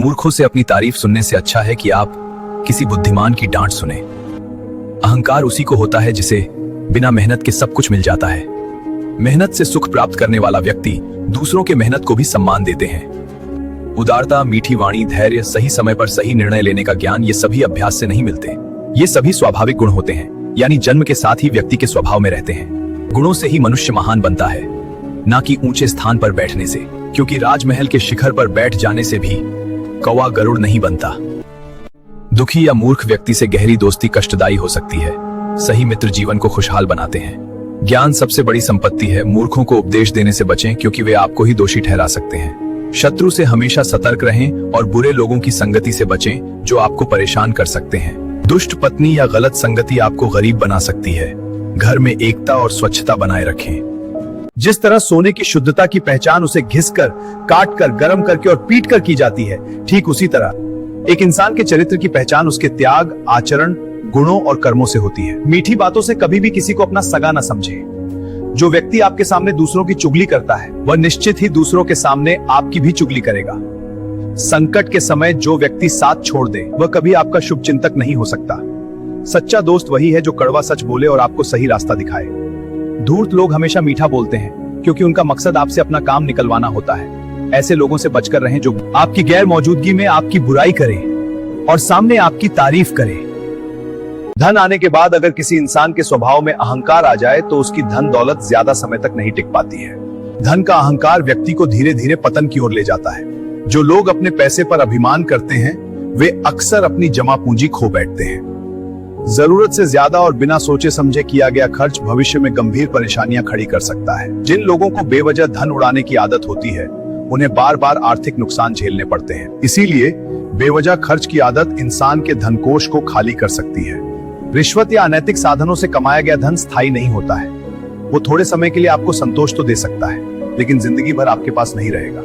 मूर्खों से अपनी तारीफ सुनने से अच्छा है कि आप किसी बुद्धिमान की डांट सुने। अहंकार उसी को होता है जिसे बिना मेहनत के सब कुछ मिल जाता है। मेहनत से सुख प्राप्त करने वाला व्यक्ति दूसरों के मेहनत को भी सम्मान देते हैं। उदारता, मीठी वाणी, धैर्य, सही समय पर सही निर्णय लेने का ज्ञान, ये सभी अभ्यास से नहीं मिलते। ये सभी स्वाभाविक गुण होते हैं, यानी जन्म के साथ ही व्यक्ति के स्वभाव में रहते हैं। गुणों से ही मनुष्य महान बनता है, ना कि ऊंचे स्थान पर बैठने से, क्योंकि राजमहल के शिखर पर बैठ जाने से भी कौवा गरुड़ नहीं बनता। दुखी या मूर्ख व्यक्ति से गहरी दोस्ती कष्टदायी हो सकती है। सही मित्र जीवन को खुशहाल बनाते हैं। ज्ञान सबसे बड़ी संपत्ति है। मूर्खों को उपदेश देने से बचें, क्योंकि वे आपको ही दोषी ठहरा सकते हैं। शत्रु से हमेशा सतर्क रहें और बुरे लोगों की संगति से बचें जो आपको परेशान कर सकते हैं। दुष्ट पत्नी या गलत संगति आपको गरीब बना सकती है। घर में एकता और स्वच्छता बनाए रखें। जिस तरह सोने की शुद्धता की पहचान उसे घिसकर, काटकर, गर्म करके और पीटकर की जाती है, ठीक उसी तरह एक इंसान के चरित्र की पहचान उसके त्याग, आचरण, गुणों और कर्मों से होती है। मीठी बातों से कभी भी किसी को अपना सगा न समझे। जो व्यक्ति आपके सामने दूसरों की चुगली करता है, वह निश्चित ही दूसरों के सामने आपकी भी चुगली करेगा। संकट के समय जो व्यक्ति साथ छोड़ दे, वह कभी आपका शुभ चिंतक नहीं हो सकता। सच्चा दोस्त वही है जो कड़वा सच बोले और आपको सही रास्ता दिखाए। धूर्त लोग हमेशा मीठा बोलते हैं, क्योंकि उनका मकसद आपसे अपना काम निकलवाना होता है। ऐसे लोगों से बचकर रहें जो आपकी गैर मौजूदगी में आपकी बुराई करें और सामने आपकी तारीफ करें। धन आने के बाद अगर किसी इंसान के स्वभाव में अहंकार आ जाए तो उसकी धन दौलत ज्यादा समय तक नहीं टिक पाती है। धन का अहंकार व्यक्ति को धीरे धीरे पतन की ओर ले जाता है। जो लोग अपने पैसे पर अभिमान करते हैं, वे अक्सर अपनी जमा पूंजी खो बैठते हैं। जरूरत से ज्यादा और बिना सोचे समझे किया गया खर्च भविष्य में गंभीर परेशानियां खड़ी कर सकता है। जिन लोगों को बेवजह धन उड़ाने की आदत होती है, उन्हें बार बार आर्थिक नुकसान झेलने पड़ते हैं। इसीलिए बेवजह खर्च की आदत इंसान के धनकोष को खाली कर सकती है। रिश्वत या अनैतिक साधनों से कमाया गया धन स्थायी नहीं होता है। वो थोड़े समय के लिए आपको संतोष तो दे सकता है, लेकिन जिंदगी भर आपके पास नहीं रहेगा।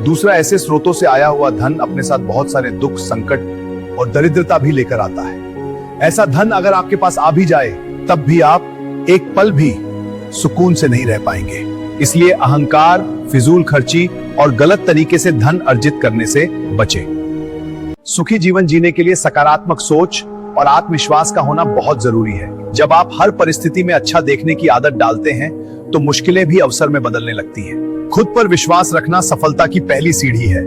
दूसरा, ऐसे स्रोतों से आया हुआ धन अपने साथ बहुत सारे दुख, संकट और दरिद्रता भी लेकर आता है। ऐसा धन अगर आपके पास आ भी जाए, तब भी आप एक पल भी सुकून से नहीं रह पाएंगे। इसलिए अहंकार, फिजूल खर्ची और गलत तरीके से धन अर्जित करने से बचें। सुखी जीवन जीने के लिए सकारात्मक सोच और आत्मविश्वास का होना बहुत जरूरी है। जब आप हर परिस्थिति में अच्छा देखने की आदत डालते हैं, तो मुश्किलें भी अवसर में बदलने लगती हैं। खुद पर विश्वास रखना सफलता की पहली सीढ़ी है।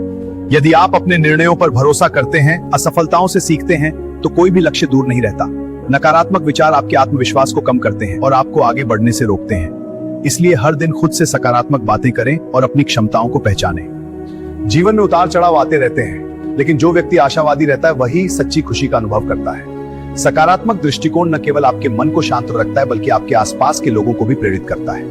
यदि आप अपने निर्णयों पर भरोसा करते हैं, असफलताओं से सीखते हैं, तो कोई भी लक्ष्य दूर नहीं रहता। नकारात्मक विचार आपके आत्मविश्वास को कम करते हैं और आपको आगे बढ़ने से रोकते हैं। इसलिए हर दिन खुद से सकारात्मक बातें करें और अपनी क्षमताओं को पहचानें। जीवन में उतार चढ़ाव आते रहते हैं, लेकिन जो व्यक्ति आशावादी रहता है, वही सच्ची खुशी का अनुभव करता है। सकारात्मक दृष्टिकोण न केवल आपके मन को शांत रखता है, बल्कि आपके आसपास के लोगों को भी प्रेरित करता है।